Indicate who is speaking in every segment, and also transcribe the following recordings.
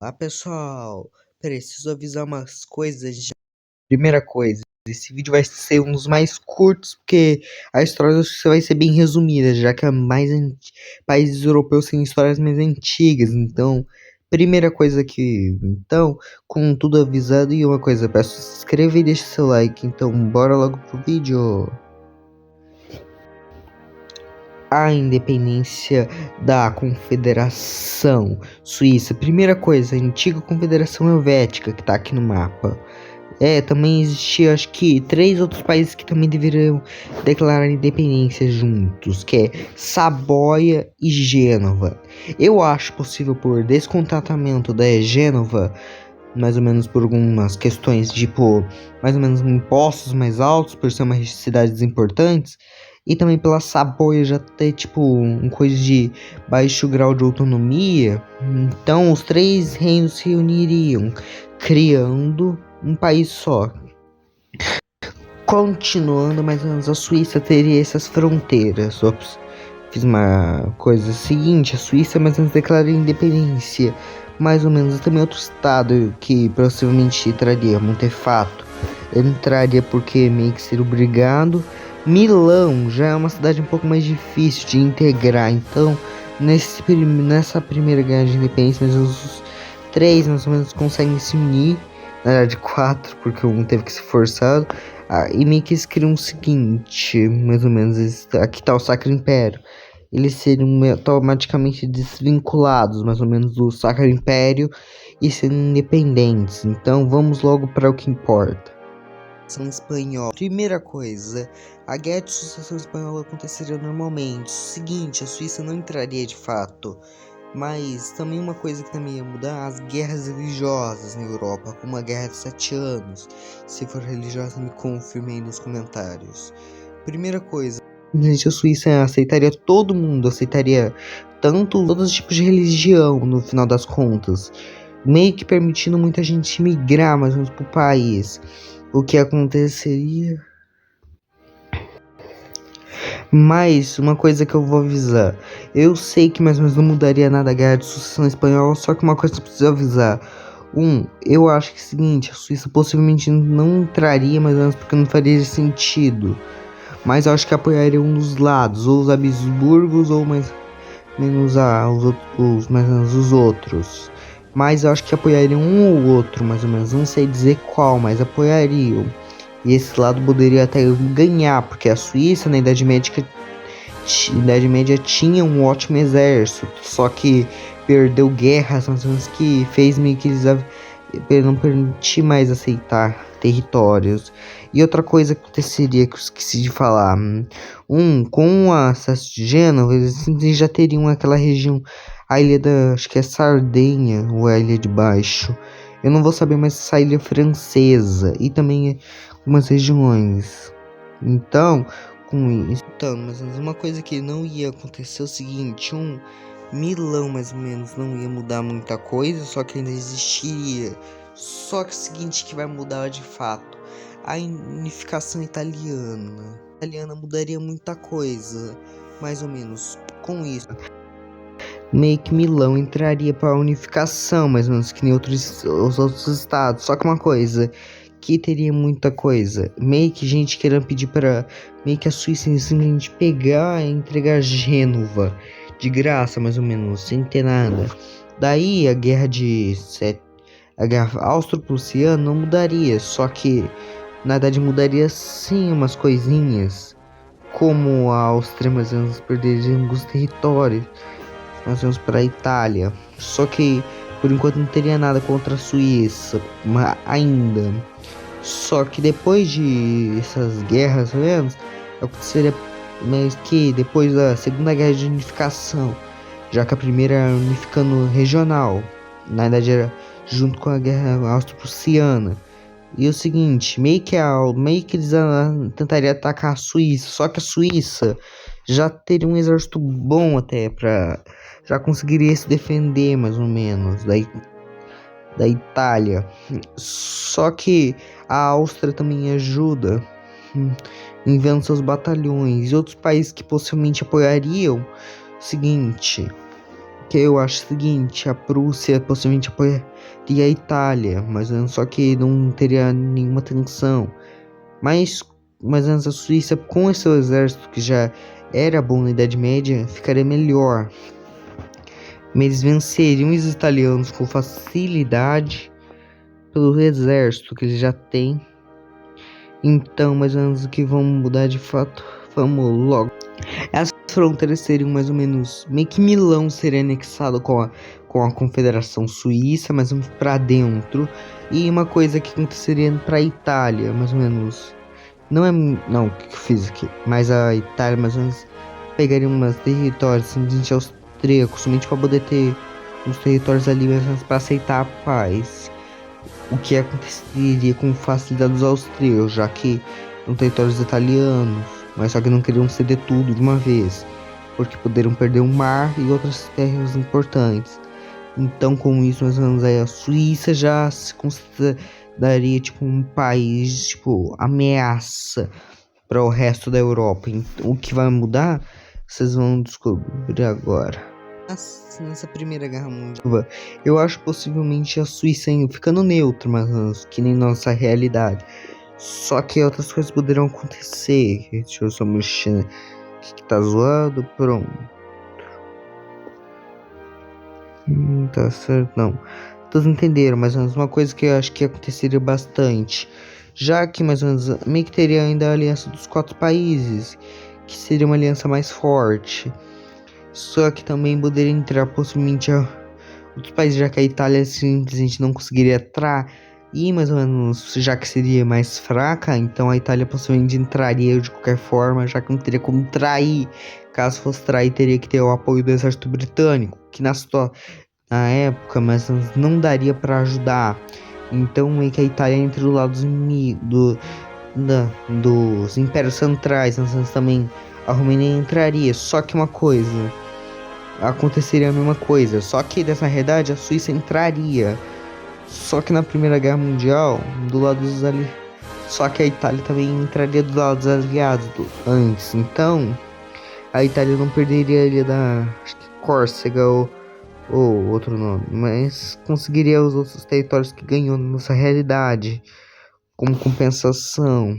Speaker 1: Olá pessoal, preciso avisar umas coisas já. Primeira coisa, esse vídeo vai ser um dos mais curtos, porque a história vai ser bem resumida, já que países europeus têm histórias mais antigas. Então, primeira coisa aqui, então, com tudo avisado, e uma coisa, peço se inscreva e deixe seu like. Então, bora logo pro vídeo. A independência da Confederação Suíça. Primeira coisa, a antiga Confederação Helvética, que tá aqui no mapa. Também existia, acho que, 3 outros países que também deveriam declarar independência juntos, que é Saboia e Gênova. Eu acho possível por descontentamento da Gênova, mais ou menos por algumas questões, tipo, mais ou menos impostos mais altos, por ser uma cidades importantes, e também pela Saboia já ter, tipo, um coisa de baixo grau de autonomia. Então, os 3 reinos se uniriam, criando um país só. Continuando, mais ou menos, a Suíça teria essas fronteiras. Ops, fiz uma coisa seguinte: a Suíça mais ou menos declara independência. Mais ou menos também outro estado que possivelmente entraria, Montefato. Ele entraria porque meio que seria obrigado. Milão já é uma cidade um pouco mais difícil de integrar. Então, nessa primeira guerra de independência, mas os 3 mais ou menos conseguem se unir. Na verdade, 4, porque um teve que ser forçado. E meio que eles criam o seguinte, mais ou menos, aqui tá o Sacro Império. Eles seriam automaticamente desvinculados, mais ou menos, do Sacro Império e serem independentes. Então vamos logo para o que importa. São espanhol. Primeira coisa, a Guerra de Sucessão Espanhola aconteceria normalmente. Seguinte, a Suíça não entraria de fato. Mas também uma coisa que também ia mudar, as guerras religiosas na Europa, como a Guerra de 7 Anos. Se for religiosa, me confirme aí nos comentários. Primeira coisa, a Suíça aceitaria todo mundo, aceitaria todos os tipos de religião no final das contas, meio que permitindo muita gente migrar mais ou menos pro país. O que aconteceria? Mas uma coisa que eu vou avisar, eu sei que mais ou menos não mudaria nada a Guerra de Sucessão Espanhola, só que uma coisa que eu preciso avisar. Eu acho que é o seguinte, a Suíça possivelmente não entraria, mais ou menos porque não faria sentido. Mas eu acho que apoiaria um dos lados, ou os Habsburgos, ou mais menos mais ou menos os outros. Mas eu acho que apoiaria um ou outro, mais ou menos. Não sei dizer qual, mas apoiariam. E esse lado poderia até ganhar, porque a Suíça na Idade Média tinha um ótimo exército, só que perdeu guerras, mais ou menos, que fez meio que eles não permitir mais aceitar territórios. E outra coisa que aconteceria, que eu esqueci de falar, com o acesso de Gênova, eles já teriam aquela região, a ilha acho que é Sardenha, ou a ilha de baixo. Eu não vou saber mais essa ilha francesa, e também algumas regiões. Então, com isso, mas uma coisa que não ia acontecer é o seguinte, Milão mais ou menos não ia mudar muita coisa, só que ainda existiria. Só que é o seguinte que vai mudar de fato, a unificação italiana. A italiana mudaria muita coisa, mais ou menos com isso. Meio que Milão entraria para a unificação, mais ou menos que nem os outros estados. Só que uma coisa que teria muita coisa, meio que gente querendo pedir para meio que a Suíça simplesmente pegar e entregar Gênova de graça, mais ou menos, sem ter nada. Daí a guerra a guerra austro-prussiana não mudaria, só que na verdade mudaria sim umas coisinhas, como a Áustria mais ou menos perderia alguns territórios, mais ou menos para a Itália. Só que por enquanto não teria nada contra a Suíça, ainda. Só que depois de essas guerras, menos, aconteceria mais que depois da Segunda Guerra de Unificação, já que a primeira era unificando regional, na verdade era junto com a Guerra Austro-Prussiana. E o seguinte, meio que eles tentariam atacar a Suíça, só que a Suíça já teria um exército bom até já conseguiria se defender mais ou menos da Itália. Só que a Áustria também ajuda, enviando seus batalhões. E outros países que possivelmente apoiariam, seguinte, que eu acho o seguinte, a Prússia possivelmente apoiaria a Itália, mas só que não teria nenhuma tensão. Mas antes a Suíça, com esse seu exército que já era bom na Idade Média, ficaria melhor. Eles venceriam os italianos com facilidade pelo exército que eles já têm. Então, mais ou menos o que vão mudar de fato, vamos logo. As fronteiras seriam mais ou menos, meio que Milão seria anexado com a Confederação Suíça, mais ou menos para dentro. E uma coisa que aconteceria para a Itália, mais ou menos. Não, o que eu fiz aqui? Mas a Itália, mais ou menos, pegaria umas territórios assim, austríacos, somente para poder ter uns territórios ali mesmo para aceitar a paz. O que aconteceria com facilidade dos austríacos, já que são territórios italianos, mas só que não queriam ceder tudo de uma vez, porque poderiam perder o mar e outras terras importantes. Então, com isso, mais ou menos aí, a Suíça já se consideraria tipo um país tipo ameaça para o resto da Europa. Então, o que vai mudar, vocês vão descobrir agora. Nessa Primeira Guerra Mundial, eu acho possivelmente a Suíça ficando neutra, mas que nem nossa realidade. Só que outras coisas poderão acontecer. Deixa eu só mexer que tá zoado, pronto. Tá certo, não. Todos entenderam, mas uma coisa que eu acho que aconteceria bastante. Já que mais ou menos meio que teria ainda a aliança dos 4 países, que seria uma aliança mais forte. Só que também poderia entrar possivelmente outros países, já que a Itália simplesmente não conseguiria entrar. E mais ou menos, já que seria mais fraca, então a Itália possivelmente entraria de qualquer forma, já que não teria como trair. Caso fosse trair, teria que ter o apoio do exército britânico, que na época, mas não daria para ajudar. Então meio que a Itália entra do lado dos impérios centrais, mas também a Romênia entraria. Só que uma coisa, aconteceria a mesma coisa, só que dessa realidade a Suíça entraria. Só que na Primeira Guerra Mundial, do lado dos aliados, só que a Itália também entraria do lado dos aliados antes. Então, a Itália não perderia a ilha da Córcega ou outro nome, mas conseguiria os outros territórios que ganhou nessa realidade como compensação.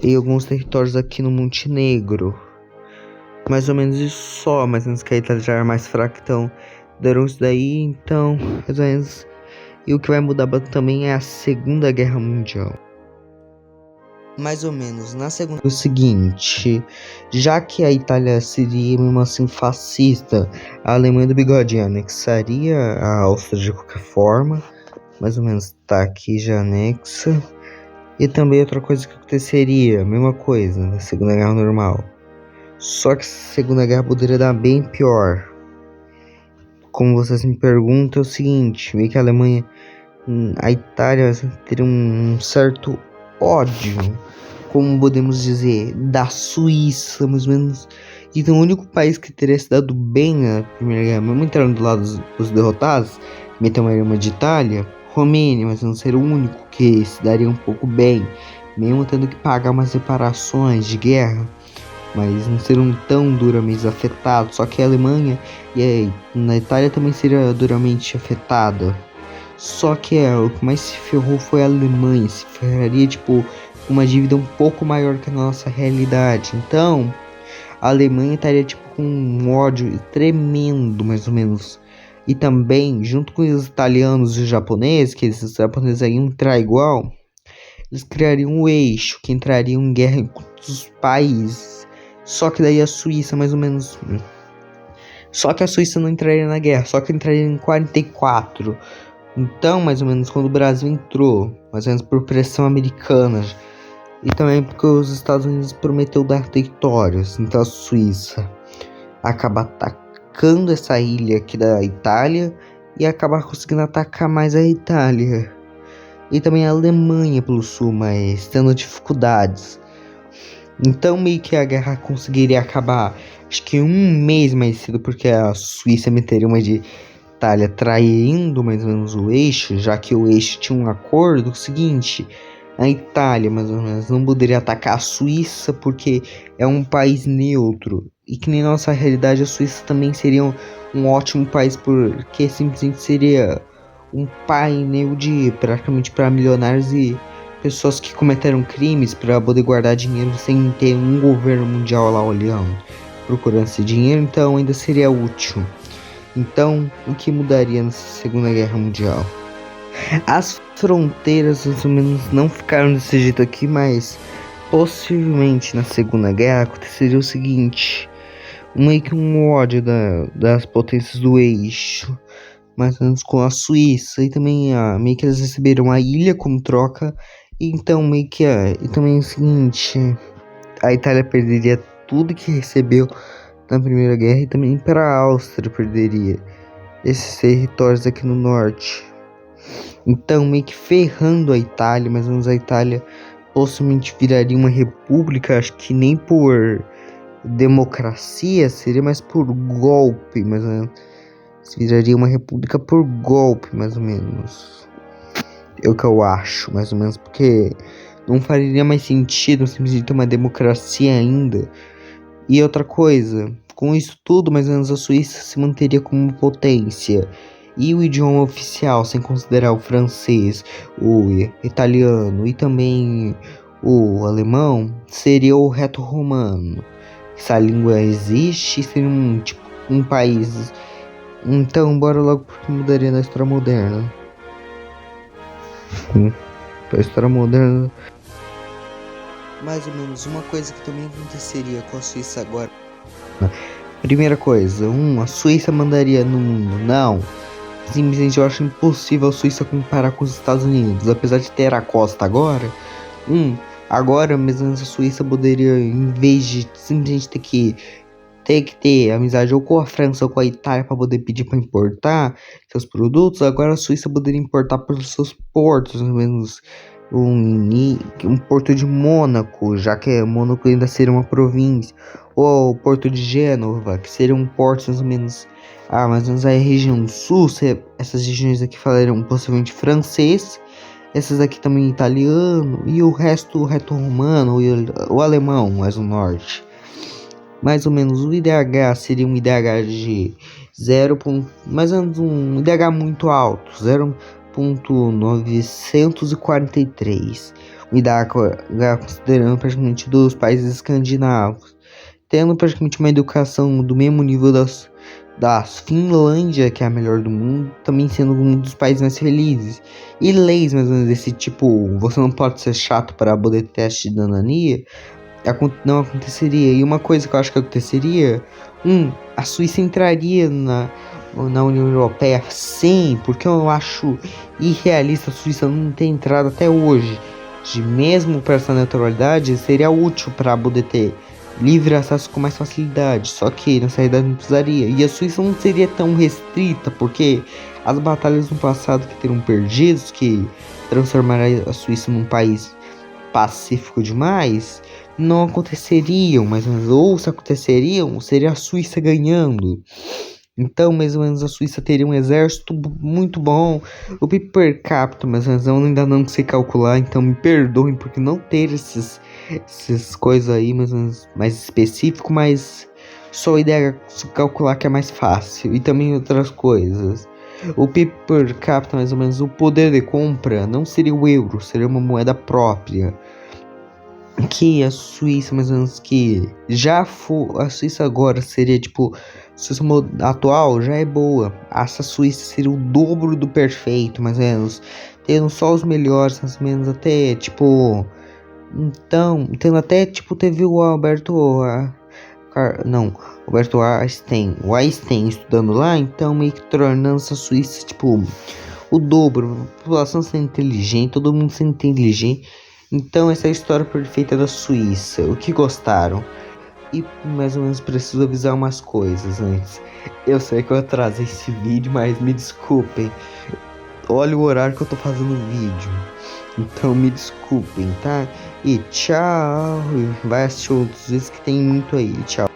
Speaker 1: E alguns territórios aqui no Montenegro. Mais ou menos isso só, mas antes que a Itália já era mais fraca, então deram isso daí, então, mais ou menos. E o que vai mudar também é a Segunda Guerra Mundial. Mais ou menos, na segunda, o seguinte, já que a Itália seria mesmo assim fascista, a Alemanha do Bigode anexaria a Áustria de qualquer forma, mais ou menos tá aqui já anexa. E também outra coisa que aconteceria, mesma coisa, na Segunda Guerra normal. Só que a Segunda Guerra poderia dar bem pior. Como vocês me perguntam, é o seguinte, meio que a Alemanha, a Itália teria um certo ódio, como podemos dizer, da Suíça, mais ou menos. Então o único país que teria se dado bem na Primeira Guerra, mesmo entrando do lado dos derrotados, meter uma irmã de Itália, Romênia, mas não ser o único que se daria um pouco bem, mesmo tendo que pagar umas reparações de guerra, mas não seriam tão duramente afetados. Só que a Alemanha e na Itália também seria duramente afetada. Só que o que mais se ferrou foi a Alemanha, se ferraria tipo uma dívida um pouco maior que a nossa realidade. Então a Alemanha estaria tipo com um ódio tremendo, mais ou menos. E também, junto com os italianos e os japoneses, que esses japoneses iam entrar igual, eles criariam um eixo que entrariam em guerra com os países. Só que daí a Suíça, mais ou menos. Só que a Suíça não entraria na guerra, só que entraria em 44. Então, mais ou menos, quando o Brasil entrou, mais ou menos por pressão americana. E também porque os Estados Unidos prometeu dar territórios. Então a Suíça acaba atacando essa ilha aqui da Itália e acaba conseguindo atacar mais a Itália. E também a Alemanha pelo sul, mas tendo dificuldades. Então meio que a guerra conseguiria acabar, acho que um mês mais cedo, porque a Suíça meteria uma de Itália traindo mais ou menos o eixo, já que o eixo tinha um acordo seguinte, a Itália mais ou menos não poderia atacar a Suíça porque é um país neutro, e que nem nossa realidade a Suíça também seria um ótimo país porque simplesmente seria um painel de praticamente para milionários e pessoas que cometeram crimes para poder guardar dinheiro sem ter um governo mundial lá olhando, procurando esse dinheiro, então ainda seria útil. Então, o que mudaria nessa Segunda Guerra Mundial? As fronteiras, mais ou menos, não ficaram desse jeito aqui, mas possivelmente na Segunda Guerra aconteceria o seguinte: meio que um ódio das potências do eixo, mais ou menos com a Suíça, e também meio que eles receberam a ilha como troca, e então meio que e também é o seguinte: a Itália perderia tudo que recebeu na Primeira Guerra, e também para a Áustria perderia esses territórios aqui no norte. Então, meio que ferrando a Itália, mais ou menos a Itália possivelmente viraria uma república, acho que nem por democracia, seria mais por golpe, mais ou menos. Viraria uma república por golpe, mais ou menos. É o que eu acho, mais ou menos, porque não faria mais sentido simplesmente ter uma democracia ainda. E outra coisa, com isso tudo, mais ou menos a Suíça se manteria como potência. E o idioma oficial, sem considerar o francês, o italiano e também o alemão, seria o reto-romano. Essa língua existe, seria um país. Então, bora logo porque mudaria na história moderna. Pra história moderna. Mais ou menos uma coisa que também aconteceria com a Suíça agora. Primeira coisa, a Suíça mandaria no mundo. Não. Simplesmente eu acho impossível a Suíça comparar com os Estados Unidos. Apesar de ter a costa agora. Agora mesmo a Suíça poderia, em vez de simplesmente ter que ter amizade ou com a França ou com a Itália para poder pedir para importar seus produtos, agora a Suíça poderia importar pelos seus portos, pelo menos um porto de Mônaco, já que Mônaco ainda seria uma província, ou o porto de Gênova, que seriam portos mais ou menos, mais ou menos a região sul, essas regiões aqui falariam possivelmente francês, essas aqui também italiano, e o resto romano e o alemão, mais no norte. Mais ou menos o IDH seria um IDH de 0. Mais ou menos um IDH muito alto, 0,943. Um IDH considerando praticamente dos países escandinavos, tendo praticamente uma educação do mesmo nível da Finlândia, que é a melhor do mundo, também sendo um dos países mais felizes. E leis mais ou menos desse tipo, você não pode ser chato para poder teste de cidadania, não aconteceria. E uma coisa que eu acho que aconteceria, a Suíça entraria na União Europeia, sim, porque eu acho irrealista a Suíça não ter entrado até hoje. Mesmo para essa neutralidade, seria útil para poder ter livre acesso com mais facilidade, só que na realidade não precisaria. E a Suíça não seria tão restrita, porque as batalhas no passado que teriam perdidos, que transformaria a Suíça num país pacífico demais, não aconteceriam, ou se aconteceriam, seria a Suíça ganhando. Então, mais ou menos, a Suíça teria um exército muito bom. O PIB per capita, mas eu ainda não sei calcular, então me perdoem porque não ter essas coisas aí mais específico, mas só a ideia de calcular que é mais fácil. E também outras coisas. O PIB per capita, mais ou menos, o poder de compra não seria o euro, seria uma moeda própria. Que a Suíça, mais ou menos, que já for a Suíça agora seria tipo, a Suíça atual já é boa. Essa Suíça seria o dobro do perfeito, mais ou menos, tendo só os melhores, mais ou menos, até tipo, então, tendo até tipo, teve o Alberto Einstein, o Einstein estudando lá, então meio que tornando essa Suíça tipo o dobro, a população sendo inteligente, todo mundo sendo inteligente. Então essa é a história perfeita da Suíça. O que gostaram? E mais ou menos preciso avisar umas coisas antes. Eu sei que eu atrasei esse vídeo, mas me desculpem. Olha o horário que eu tô fazendo o vídeo. Então me desculpem, tá? E tchau. Vai assistir outros vídeos que tem muito aí. Tchau.